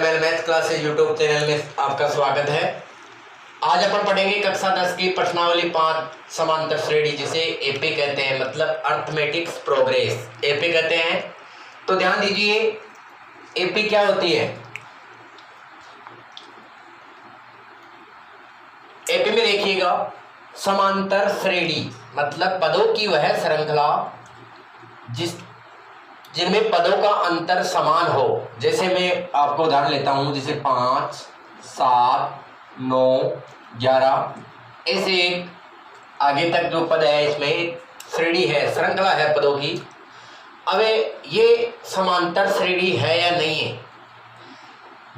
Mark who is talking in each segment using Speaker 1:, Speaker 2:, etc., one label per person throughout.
Speaker 1: ML math classes YouTube channel में आपका स्वागत है। आज अपन पढ़ेंगे कक्षा 10 की प्रश्नावली 5 समांतर श्रेणी, जिसे एपी कहते हैं, मतलब अर्थमेटिक्स प्रोग्रेस एपी कहते हैं। तो ध्यान दीजिए, एपी क्या होती है। एपी में देखिएगा, समांतर श्रेणी मतलब पदों की वह श्रृंखला जिनमें पदों का अंतर समान हो। जैसे मैं आपको उदाहरण लेता हूं, जैसे 5, 7, 9, 11, ऐसे आगे तक जो पद है इसमें श्रेणी है, श्रृंखला है पदों की। अब ये समांतर श्रेणी है या नहीं है,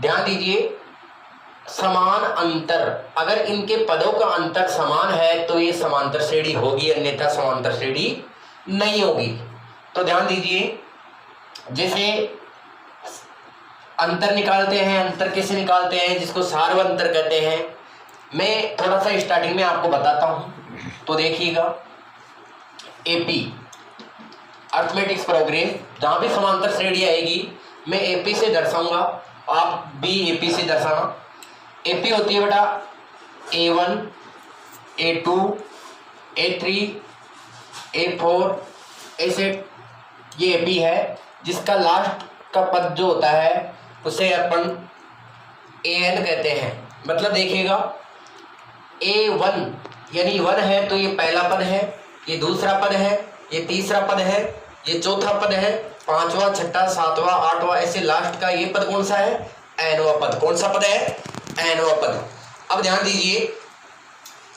Speaker 1: ध्यान दीजिए। समान अंतर, अगर इनके पदों का अंतर समान है तो ये समांतर श्रेणी होगी, अन्यथा समांतर श्रेणी नहीं होगी। तो ध्यान दीजिए, जैसे अंतर निकालते हैं, अंतर कैसे निकालते हैं, जिसको सार्वंतर कहते हैं। मैं थोड़ा सा स्टार्टिंग में आपको बताता हूं। तो देखिएगा, एपी अर्थमेटिक्स प्रोग्रेस, जहां भी समांतर श्रेणी आएगी मैं एपी से दर्शाऊंगा, आप भी एपी से दर्शाना। एपी होती है बेटा A1, A2, A3, A4, ऐसे ये एपी है, जिसका लास्ट का पद जो होता है उसे अपन AN कहते हैं। मतलब देखिएगा, A1 यानी 1 है तो ये पहला पद है, ये दूसरा पद है, ये तीसरा पद है, ये चौथा पद है, पांचवा, छठा, सातवां, आठवां, ऐसे लास्ट का ये पद कौन सा है, एनवा पद। कौन सा पद है, एनवा पद। अब ध्यान दीजिए,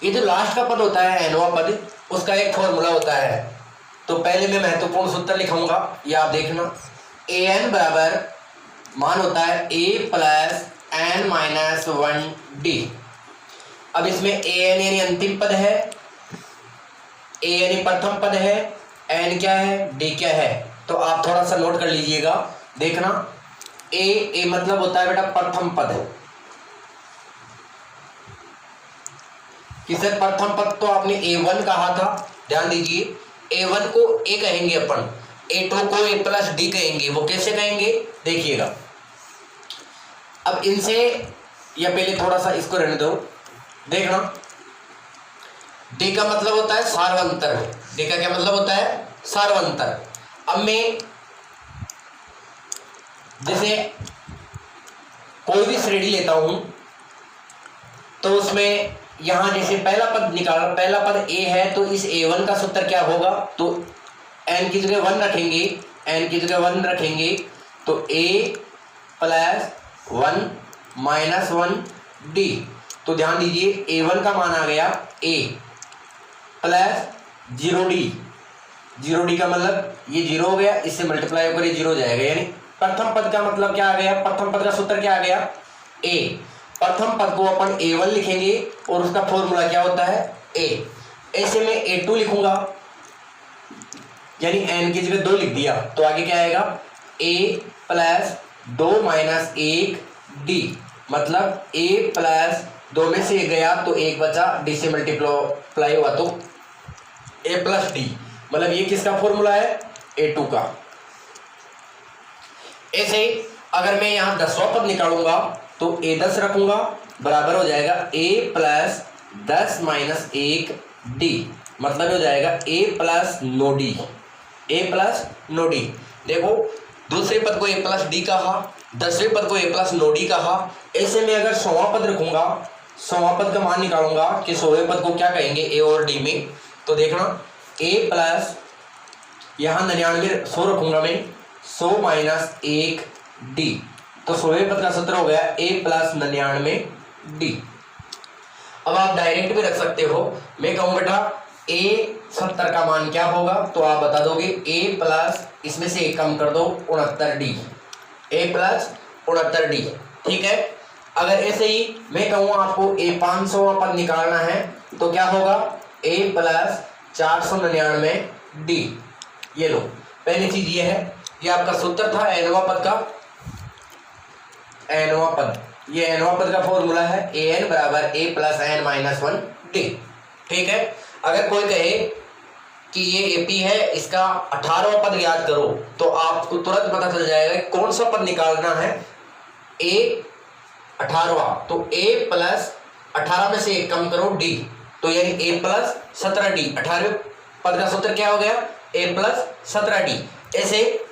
Speaker 1: ये जो लास्ट का पद होता है एनवा पद, उसका एक फॉर्मूला होता है। तो पहले मैं महत्वपूर्ण सूत्र लिखूंगा, ये आप देखना। an बराबर मान होता है a plus n minus 1d। अब इसमें an यानी अंतिम पद है, a यानी प्रथम पद है, n क्या है, d क्या है। तो आप थोड़ा सा नोट कर लीजिएगा, देखना। a मतलब होता है बेटा प्रथम पद। किसे प्रथम पद तो आपने A1 कहा था, ध्यान दीजिए। A1 को A कहेंगे अपन, A2 को A प्लस डी कहेंगे। वो कैसे कहेंगे देखिएगा। अब इनसे, या पहले थोड़ा सा इसको रहने दो, देखना। D का मतलब होता है सार्वंतर। D का क्या मतलब होता है, सार्वंतर। अब मैं जैसे कोई भी श्रेणी लेता हूं तो उसमें यहां जैसे पहला पद निकाला, पहला पद A है तो इस A1 का सूत्र क्या होगा, तो n की जगह 1 रखेंगे, n की जगह 1 रखेंगे तो A प्लस 1 माइनस 1d। तो ध्यान दीजिए, A1 का मान आ गया A प्लस 0d। 0d का मतलब ये 0 हो गया, इससे मल्टीप्लाई होकर ये 0 हो जाएगा। यानी प्रथम पद का मतलब क्या आ गया, प्रथम पद का सूत्र क्या आ गया, A। प्रथम पद को अपन A1 लिखेंगे और उसका फॉर्मूला क्या होता है, A। ऐसे में A2 लिखूंगा, यानी n की जगह 2 लिख दिया, तो आगे क्या आएगा, A प्लस 2 माइनस 1d। मतलब A प्लस 2 में से 1 गया तो 1 बचा, d से मल्टीप्लाई हुआ तो A प्लस d। मतलब ये किसका फॉर्मूला है, A2 का। ऐसे ही अगर मैं यहाँ 10वां पद निकालूंगा तो A10 रखूंगा, बराबर हो जाएगा A प्लस 10 माइनस 1d। मतलब हो जाएगा A plus 9d, A plus 9d। देखो, दूसरे पद को A प्लस डी कहा, 10वें पद को A प्लस 9d कहा। ऐसे में अगर 100वां पद रखूंगा, 100वां पद का मान निकालूंगा कि 100वें पद को क्या कहेंगे, A और D में। तो देखना, A प्लस यहाँ 99, 100 रखूंगा मैं, 100 माइनस 1d। तो 100वें पद का सूत्र हो गया A प्लस 99d। अब आप डायरेक्ट भी रख सकते हो। मैं कहूँ बेटा A 70 का मान क्या होगा, तो आप बता दोगे A प्लस, इसमें से 1 कम कर दो, 69d। A प्लस 69d, ठीक है। अगर ऐसे ही मैं कहूँ आपको A 500वां पद निकालना है तो क्या होगा, A प्लस 499d। ये लो, पहली चीज ये है, ये आपका सूत्र था एनवा पद का, एनवा पद। ये एनवा पद का फॉर्मूला है an बराबर A plus n minus 1d, ठीक है। अगर कोई कहे कि ये एपी है, इसका 18वां पद याद करो, तो आपको तुरंत पता चल जाएगा कौन सा पद निकालना है। ए 18वां, तो a प्लस 18 में से 1 कम करो d, तो यानी a प्लस 17d। 18वें पद का सूत्र क्या हो गया? a plus 17d। ऐसे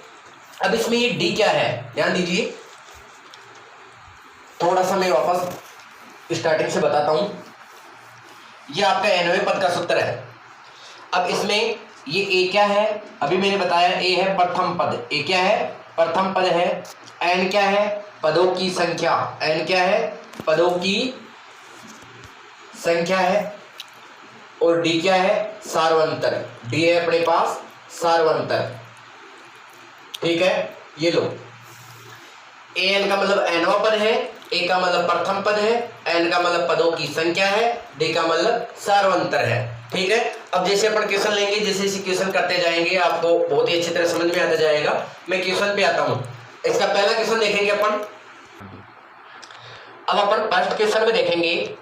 Speaker 1: अब इसमें ये d क्या है ध्यान दीजिए, थोड़ा सा मैं वापस स्टार्टिंग से बताता हूं। ये आपका 90वें पद का सूत्र है। अब इसमें ये a क्या है? अभी मैंने बताया a है प्रथम पद, a क्या है? प्रथम पद है। n क्या है? पदों की संख्या, n क्या है? पदों की संख्या है। और d क्या है? सार्वंतर, d है अपने पास सार्वंतर। ठीक है, ये लो, an का मतलब nवां पद है, a का मतलब प्रथम पद है, n का मतलब पदों की संख्या है, d का मतलब सार्वंतर है। ठीक है, अब जैसे अपन क्वेश्चन लेंगे, जैसे जैसे क्वेश्चन करते जाएंगे आपको बहुत ही अच्छी तरह समझ में आता जाएगा। मैं क्वेश्चन पे आता हूं। इसका पहला क्वेश्चन देखेंगे अपन। अब अपन फर्स्ट क्वेश्चन में देखेंगे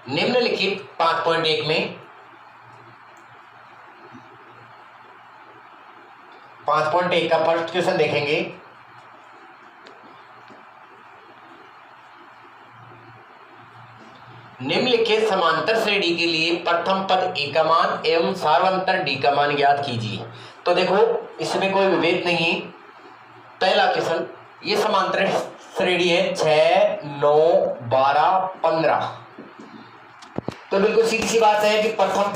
Speaker 1: निम्नलिखित 5.1 में 5.1 का फर्स्ट क्वेश्चन देखेंगे। निम्नलिखित समांतर श्रेणी के लिए प्रथम पद a का मान एवं सार्वंतर d का मान ज्ञात कीजिए। तो देखो इसमें कोई विभेद नहीं। पहला क्वेश्चन, ये समांतर श्रेणी है 6, 9, 12, 15। तो बिल्कुल सीधी सी बात है कि प्रथम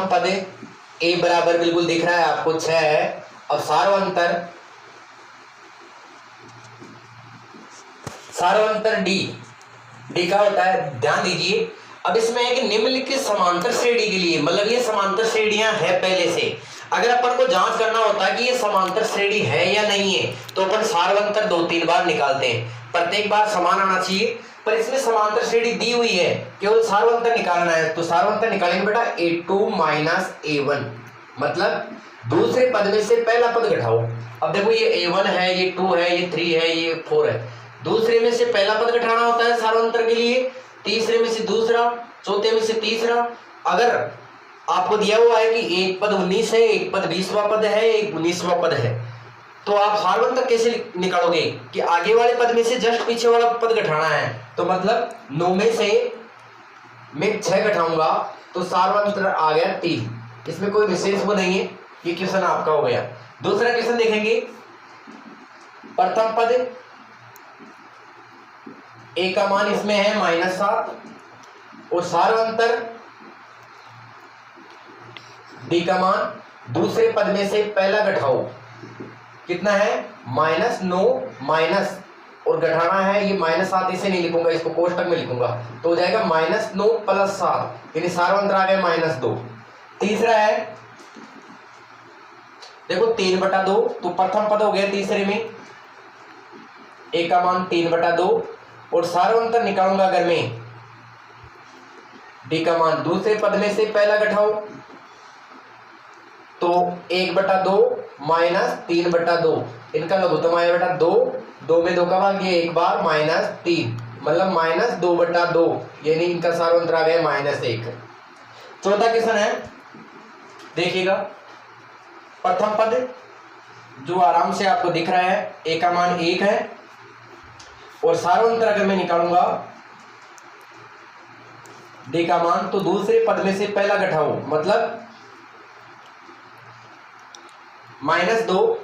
Speaker 1: पद a बराबर बिल्कुल दिख रहा है आपको 6 है। अब सार्वंतर d का होता है, ध्यान दीजिए। अब इसमें है कि निम्नलिखित समांतर श्रेणी के लिए, मतलब ये समांतर श्रेणियां है पहले से। अगर अपन को जांच करना होता है कि ये समांतर श्रेणी है या नहीं है, तो अपन सार्वंतर 2-3 बार निकालते हैं, प्रत्येक बार समान आना चाहिए। पर इसमें समांतर श्रेणी दी हुई है, केवल सार्वंतर निकालना है। तो सार्वंतर निकालेंगे बेटा a2 माइनस a1, मतलब दूसरे पद में से पहला पद घटाओ। अब देखो ये a1 है, ये 2 है, ये 3 है, ये 4 है। दूसरे में से पहला पद घटाना होता है सार्वंतर के लिए, तीसरे में से दूसरा, चौथे में से तीसरा। अगर आपको दिया हुआ है कि एक पद 19 है, एक पद 20वां पद है, एक 19वां पद है, तो आप सार्वंतर कैसे निकालोगे कि आगे वाले पद में से जस्ट पीछे वाला पद घटाना है। तो मतलब 9 में से मैं 6 घटाऊंगा तो सार्वंतर आ गया 3। इसमें कोई विशेष वो नहीं है, ये क्वेश्चन आपका हो गया। दूसरा क्वेश्चन देखेंगे, प्रथम पद a का मान इसमें है -7 और सार्वंतर d का मान दूसरे पद में से पहला घटाओ, कितना है -9 माइनस, और घटाना है ये -7, इसे नहीं लिखूंगा, इसको कोष्टक में लिखूंगा, तो हो जाएगा -9 + 7, यानी सार्वंतर आ गया -2। तीसरा है देखो 3/2, तो प्रथम पद हो गया तीसरे में, a का मान 3/2 और सार्वंतर निकालूंगा अगर मैं d का मान दूसरे पद में से पहला घटाओ, तो 1/2 माइनस 3/2, इनका लघुत्तम आया बेटा 2, 2 में 2 का भाग ये एक बार -3, मतलब -2/2, यानी इनका सार्वंतर आ गया -1। चौथा क्वेश्चन है, देखिएगा प्रथम पद जो आराम से आपको दिख रहा है, a का मान 1 है और सार्वंतर अगर मैं निकालूंगा d का मान, तो दूसरे पद में से पहला घटाओ, मतलब -2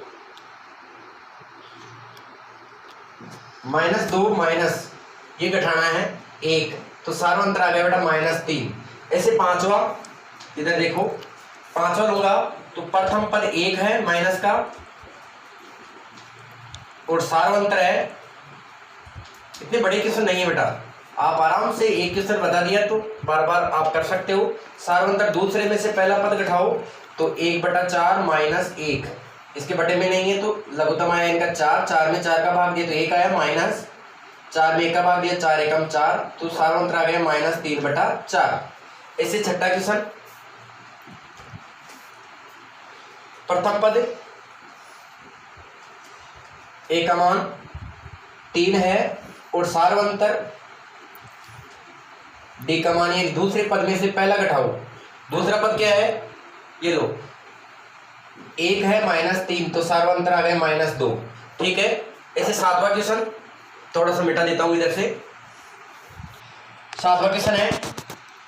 Speaker 1: माइनस ये घटाना है 1, तो सार्वंतर आ गया बेटा -3। ऐसे पांचवा, इधर देखो पांचवा लूंगा तो प्रथम पद 1 है माइनस का और सार्वंतर है, इतने बड़े क्वेश्चन नहीं है बेटा, आप आराम से एक क्वेश्चन बता दिया तो बार बार आप कर सकते हो। सार्वंतर दूसरे में से पहला पद घटाओ, तो 1/4 माइनस 1, इसके बटे में नहीं है तो लघुत्तम आया इनका 4, 4 में 4 का भाग दिया तो 1 आया, माइनस 4 में 1 का भाग दिया 4 एकम 4, तो सार्वंतर आ गया -3/4। ऐसे छठा क्वेश्चन, प्रथम पद a का मान 3 है और सार्वंतर d का मान, ये दूसरे पद में से पहला घटाओ, दूसरा पद क्या है ये लो 1 है -3, तो सार्वंतर आ गया -2। ठीक है, ऐसे सातवां क्वेश्चन थोड़ा सा मिटा देता हूं इधर से। सातवां क्वेश्चन है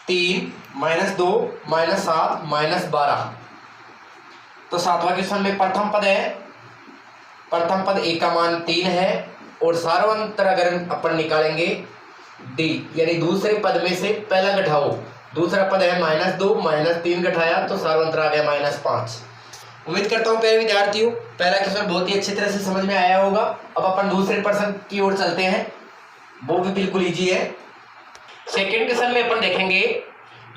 Speaker 1: 3 -2 -7 -12। तो सातवां क्वेश्चन में प्रथम पद है, प्रथम पद ए का मान 3 है और सार्वंतर अगर अपन निकालेंगे डी, यानी दूसरे पद में से पहला घटाओ। दूसरा पद है -2 -3 घटाया तो सार्वंतर आ गया -5। उम्मीद करता हूँ प्यारे विद्यार्थियों पहला क्वेश्चन बहुत ही अच्छी तरह से समझ में आया होगा। अब अपन दूसरे प्रश्न की ओर चलते हैं, वो भी बिल्कुल इजी है। सेकंड क्वेश्चन में अपन देखेंगे,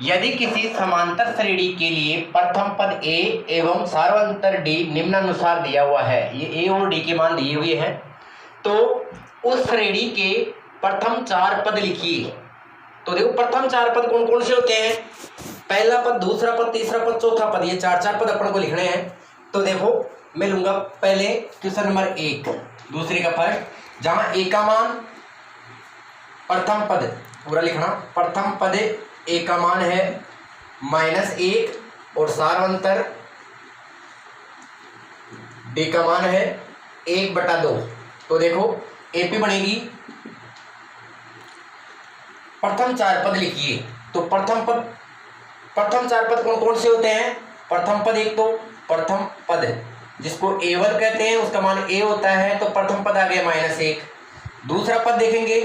Speaker 1: यदि किसी समांतर श्रेणी के लिए प्रथम पद ए एवं सार्वंतर डी निम्नानुसार दिया हुआ है, ये ए और डी के मान दिए हुए हैं, तो उस श्रेणी के प्रथम 4 पद लिखिए। तो देखो प्रथम 4 पद कौन कौन से होते हैं, पहला पद, दूसरा पद, तीसरा पद, चौथा पद, ये 4 पद अपन को लिखने हैं। तो देखो मैं लूंगा पहले क्वेश्चन नंबर 1, दूसरे का फर्स्ट, जहां ए का मान प्रथम पद पूरा लिखना, प्रथम पद ए का मान है -1 और सार्वंतर डी का मान है 1/2। तो देखो एपी बनेगी, प्रथम 4 पद लिखिए। तो प्रथम 4 पद कौन कौन से होते हैं, प्रथम पद, एक तो प्रथम पद जिसको A1 कहते हैं उसका मान A होता है, तो प्रथम पद आ गया -1। दूसरा पद देखेंगे,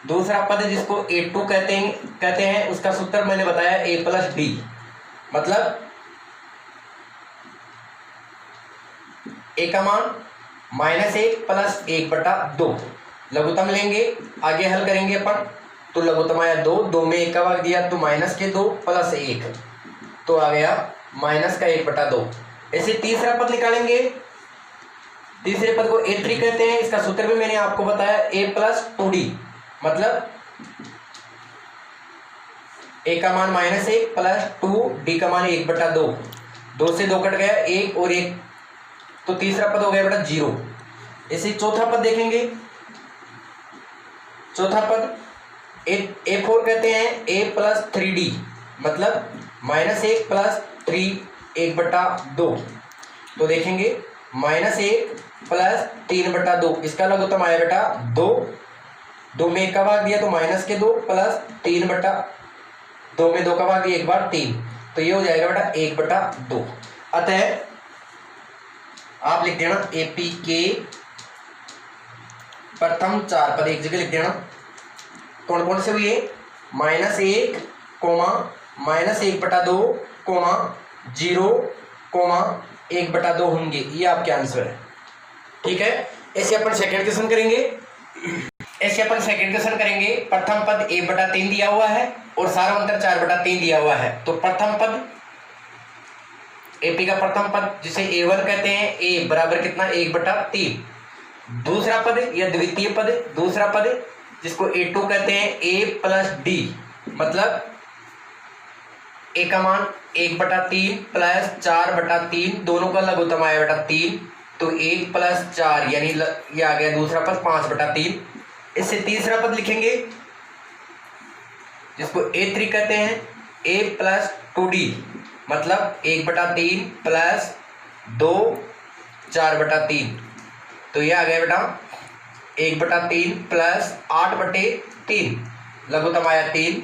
Speaker 1: दूसरा पद जिसको A2 कहते हैं उसका सूत्र मैंने बताया A+D, मतलब A का मान -1 + 1/2। लघुत्तम लेंगे, आगे हल करेंगे अपन, तो लघुत्तम आया 2, 2 में 1 का भाग दिया तो -2 + 1, तो आ गया -1/2। ऐसे तीसरा पद निकालेंगे, तीसरे पद को A3 कहते हैं, इसका सूत्र भी मैंने आपको बताया A+2D, मतलब A का मान -1 + 2D का मान 1/2, 2 से 2 कट गया, 1 और 1, तो तीसरा पद हो गया बेटा 0। ऐसे चौथा पद देखेंगे, चौथा पद A4 कहते हैं, A+3D, मतलब -1 + 3 1/2। तो देखेंगे -1 + 3/2, इसका लघुत्तम आया बेटा 2, 2 में 1 का भाग दिया तो -2 + 3/2 में 2 का भाग दिया 1 बार 3, तो ये हो जाएगा बेटा 1/2। अतः आप लिख देना एपी के प्रथम 4 पद एक जगह लिख देना, कौन कौन से हुए, -1, -1/2, 0, 1/2 होंगे, ये आपके आंसर है। ठीक है, ऐसे अपन सेकंड क्वेश्चन करेंगे। प्रथम पद A/3 दिया हुआ है और सार्वंतर 4/3 दिया हुआ है। तो प्रथम पद एपी का प्रथम पद जिसे A1 कहते हैं, A बराबर कितना 1/3। दूसरा पद या द्वितीय पद, दूसरा पद जिसको A2 कहते हैं, A+D, मतलब A का मान 1/3 + 4/3, दोनों का लघुत्तम आया बेटा 3, तो 1 + 4 यानी ये आ गया दूसरा पद 5/3। इससे तीसरा पद लिखेंगे जिसको A3 कहते हैं, A+2D, मतलब 1/3 + 2 4/3, तो ये आ गया बेटा 1/3 + 8/3, लघुत्तम आया 3,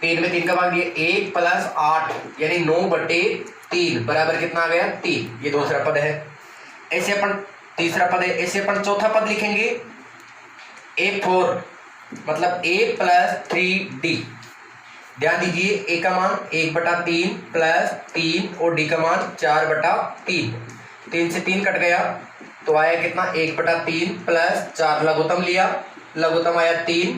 Speaker 1: 3 में 3 का भाग दिया 1 + 8 यानी 9/3 बराबर कितना आ गया 3, ये दूसरा पद है। ऐसे अपन तीसरा पद है, ऐसे अपन चौथा पद लिखेंगे A4, मतलब A+3D। ध्यान दीजिए A का मान 1/3 + 3 और D का मान 4/3, 3 से 3 कट गया तो आया कितना 1/3 + 4, लघुत्तम लिया, लघुत्तम आया 3,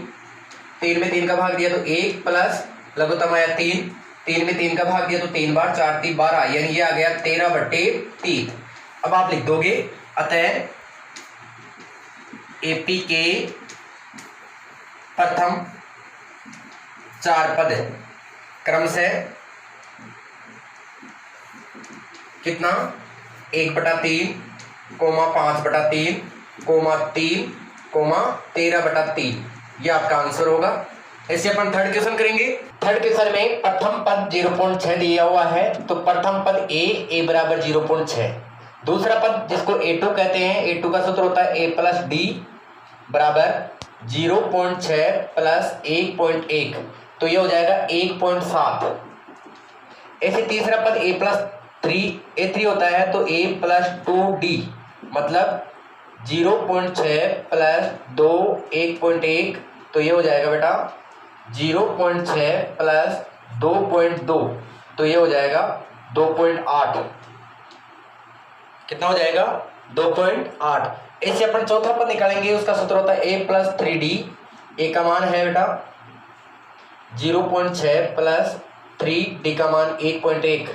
Speaker 1: 3 में 3 का भाग दिया तो 1 प्लस लघुत्तम आया 3, 3 में 3 का भाग दिया तो 3 बार 4 3 12, यानी ये आ गया 13/3। अब आप लिख दोगे अतः एपी के प्रथम 4 पद क्रमशः कितना 1/3, 5/3, 3, 13/3, ये आपका आंसर होगा। ऐसे अपन थर्ड क्वेश्चन करेंगे। थर्ड क्वेश्चन में प्रथम पद 0.6 दिया हुआ है, तो प्रथम पद a बराबर 0.6। दूसरा पद जिसको a2 कहते हैं, a2 का सूत्र होता है a प्लस डी बराबर 0.6 प्लस 1.1, तो ये हो जाएगा 1.7। ऐसे तीसरा पद a प्लस a3 होता है, तो a प्लस 2d मतलब 0.6 प्लस 2 1.1, तो ये हो जाएगा बेटा 0.6 प्लस 2.2, तो ये हो जाएगा 2.8। कितना हो जाएगा 2.8। इससे अपन चौथा पद निकालेंगे, उसका सूत्र होता है a प्लस 3d। a का मान है बेटा 0.6 प्लस 3d का मान 1.1,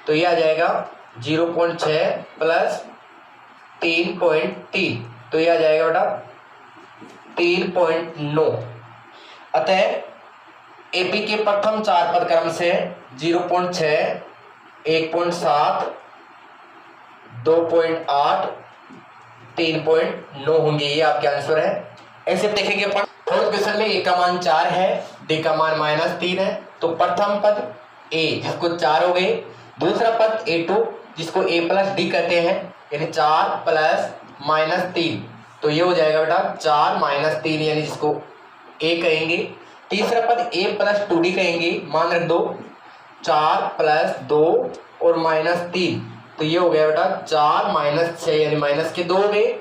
Speaker 1: तो ये आ जाएगा 0.6 प्लस 3.3, तो ये आ जाएगा बेटा 3.9। अतः एपी के प्रथम चार पद क्रम से 0.6, 1.7, 2.8, 3.9 होंगे, ये आपके आंसर है। ऐसे देखेंगे अपन फोर्थ क्वेश्चन में ए का मान 4 है, डी का मान -3 है, तो प्रथम पद ए जिसको 4 हो गए, दूसरा पद a2 जिसको a प्लस डी कहते हैं, यानी 4 प्लस -3, तो ये हो जाएगा बेटा 4 -3, यानी जिसको a कहेंगे। तीसरा पद a प्लस 2d कहेंगे, मान रख दो 4 प्लस 2 और -3, तो ये हो गया बेटा 4 -6, यानी माइनस के 2 हो गए।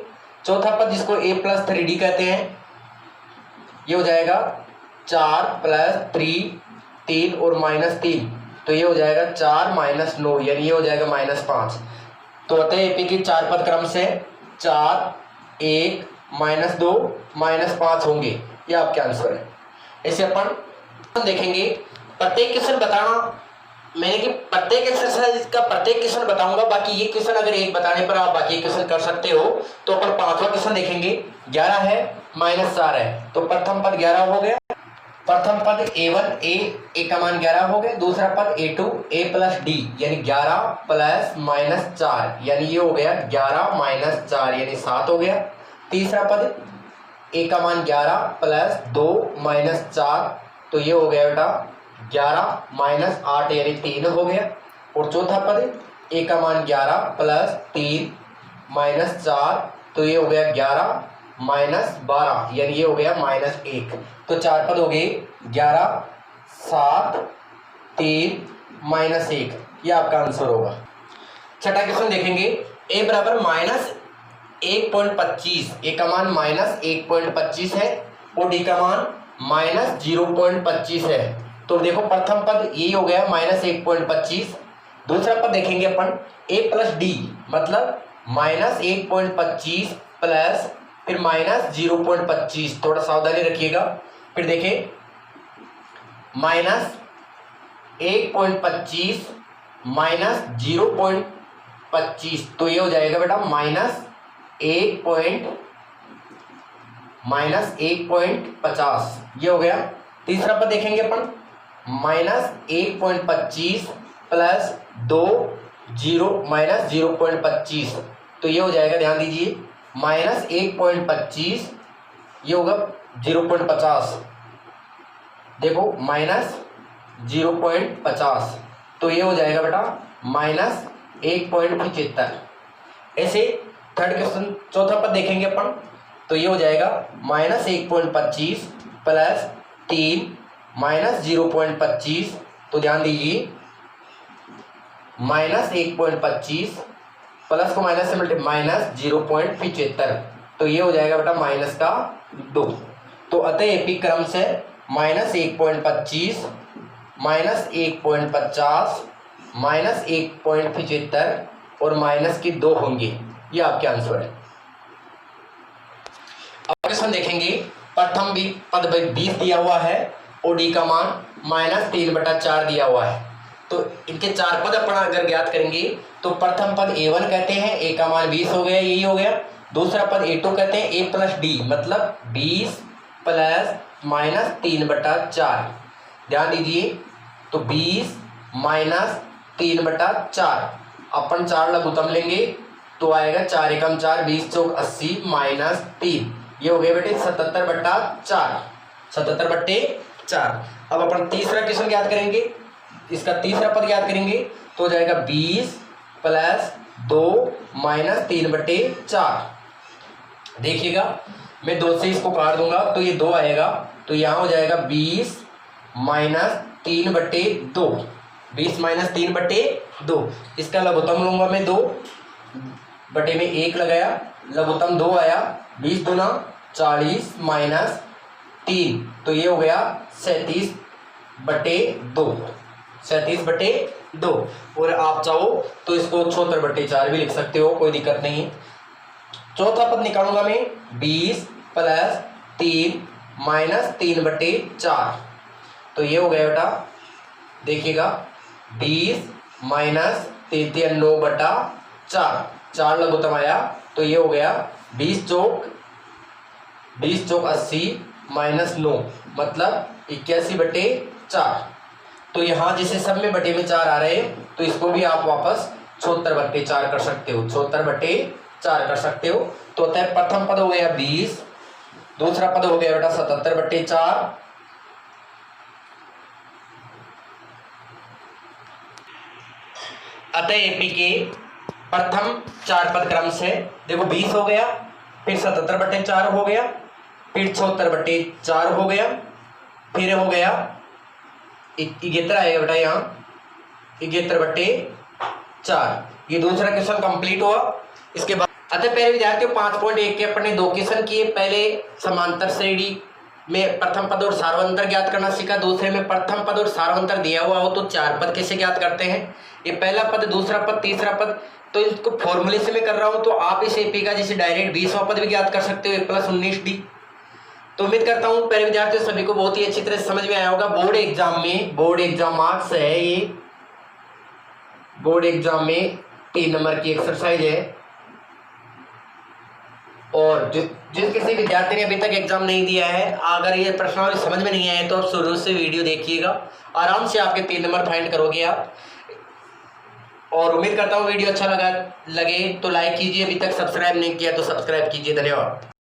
Speaker 1: चौथा पद जिसको a प्लस 3d कहते हैं, ये हो जाएगा 4 प्लस 3 और -3, तो ये हो जाएगा 4 -9, यानी ये हो जाएगा -5। तो अतः एपी की चार पद क्रम से 4, 1, -2, -5 होंगे, ये आपके आंसर है। ऐसे अपन देखेंगे प्रत्येक क्वेश्चन बताना, मैंने कि प्रत्येक एक्सरसाइज का प्रत्येक क्वेश्चन बताऊंगा, बाकी ये क्वेश्चन अगर एक बताने पर आप बाकी क्वेश्चन कर सकते हो। तो अपन पांचवा क्वेश्चन देखेंगे। 11 है -4 है, तो प्रथम पद 11 हो गया। प्रथम पद a1 a का मान 11 हो गया। दूसरा पद a2 a प्लस डी यानी 11 प्लस -4, यानी ये हो गया 11 -4 यानी 7 हो गया। तीसरा पद a का मान 11 प्लस 2 -4, तो ये हो गया बेटा 11 -8 यानी 3 हो गया। और चौथा पद a का मान 11 प्लस 3 -4, तो ये हो गया 11 -12 यानी ये हो गया -1। तो चार पद हो गए 11, 7, 3, -1, ये आपका आंसर होगा। छठा क्वेश्चन देखेंगे। a बराबर -1.25, a का मान -1.25 है और d का मान -0.25 है। तो देखो प्रथम पद ये हो गया -1.25। दूसरा पद देखेंगे अपन a प्लस डी मतलब -1.25 प्लस फिर -0.25, थोड़ा सावधानी रखिएगा। फिर देखें -1.25 -0.25, तो ये हो जाएगा बेटा -1.50, ये हो गया। तीसरा पद देखेंगे अपन -1.25 प्लस 2 -0.25, तो ये हो जाएगा, ध्यान दीजिए -1.25, ये होगा 0.50, देखो -0.50, तो ये हो जाएगा बेटा -1.75। ऐसे थर्ड क्वेश्चन चौथा पद देखेंगे अपन, तो ये हो जाएगा -1.25 प्लस 3 -0.25, तो ध्यान दीजिए -1.25 प्लस को माइनस से -0.75, तो ये हो जाएगा बेटा -2। तो अतः एपी क्रम से -1.25, -1.50, -1.75 और -2 होंगे, ये आपके आंसर है। अब क्वेश्चन देखेंगे। प्रथम भी पद 20 दिया हुआ है और डी का मान -3/4 दिया हुआ है। तो इनके चार पद अपन अगर ज्ञात करेंगे तो प्रथम पद a1 कहते हैं, a का मान 20 हो गया, यही हो गया। दूसरा पद a2 कहते हैं, a प्लस डी मतलब 20 प्लस -3/4, ध्यान दीजिए। तो 20 -3/4 अपन 4 लघुत्तम लेंगे तो आएगा 4 एकम 4, 20 चौक 80 -3, ये हो गया बेटे 77/4, 77/4। 4। अब अपन तीसरा क्वेश्चन ज्ञात करेंगे, इसका तीसरा पद ज्ञात करेंगे तो हो जाएगा 20 प्लस 2 माइनस 3/4। देखिएगा मैं 2 से इसको काट दूंगा तो ये 2 आएगा, तो यहाँ हो जाएगा 20 माइनस 3/2, 20 माइनस 3/2। इसका लघुत्तम लूंगा मैं 2 बटे में 1 लगाया, लघुत्तम 2 आया, 20 दूना 40 माइनस 3, तो ये हो गया 37/2, 37/2। और आप चाहो तो इसको 76/4 भी लिख सकते हो, कोई दिक्कत नहीं है। चौथा पद निकालूंगा मैं 20 प्लस 3 माइनस 3/4, तो ये हो गया बेटा, देखिएगा 20 माइनस 9/4, 4 लघुत्तम आया, तो ये हो गया 20 चौक 80 माइनस 9 मतलब 81/4। तो यहाँ जैसे सब में बटे में 4 आ रहे हैं तो इसको भी आप वापस 76/4 कर सकते हो, 76/4 कर सकते हो। तो होता है प्रथम पद हो गया 20, दूसरा पद हो गया बेटा 77/4, अतः एपी के प्रथम 4 पद क्रम से देखो 20 हो गया, फिर 77/4 हो गया, फिर 76/4 हो गया, फिर हो गया 71 आएगा बेटा यहाँ 71/4। ये दूसरा क्वेश्चन कंप्लीट हुआ। इसके बाद अतः पहले विद्यार्थियों 5.1 के अपने 2 क्वेश्चन किए। पहले समांतर श्रेणी में प्रथम पद और सार्वंतर ज्ञात करना सीखा, दूसरे में प्रथम पद और सार्वंतर दिया हुआ हो तो 4 पद कैसे ज्ञात करते हैं। ये पहला पद, दूसरा पद, तीसरा पद, तो इसको फॉर्मूले से मैं कर रहा हूं, तो आप इस एपी का जैसे डायरेक्ट 20वां पद भी ज्ञात कर सकते हो, 1 + 19d। तो उम्मीद करता हूं पहले विद्यार्थियों सभी को बहुत ही अच्छी तरह से समझ में आया होगा। बोर्ड एग्जाम मार्क्स है, ये बोर्ड एग्जाम में 3 नंबर की एक्सरसाइज है। और जिस किसी विद्यार्थी ने अभी तक एग्जाम नहीं दिया है, अगर ये प्रश्नावली समझ में नहीं आए तो आप शुरू से वीडियो देखिएगा, आराम से आपके 3 नंबर फाइंड करोगे आप। और उम्मीद करता हूँ वीडियो अच्छा लगे तो लाइक कीजिए, अभी तक सब्सक्राइब नहीं किया तो सब्सक्राइब कीजिए। धन्यवाद।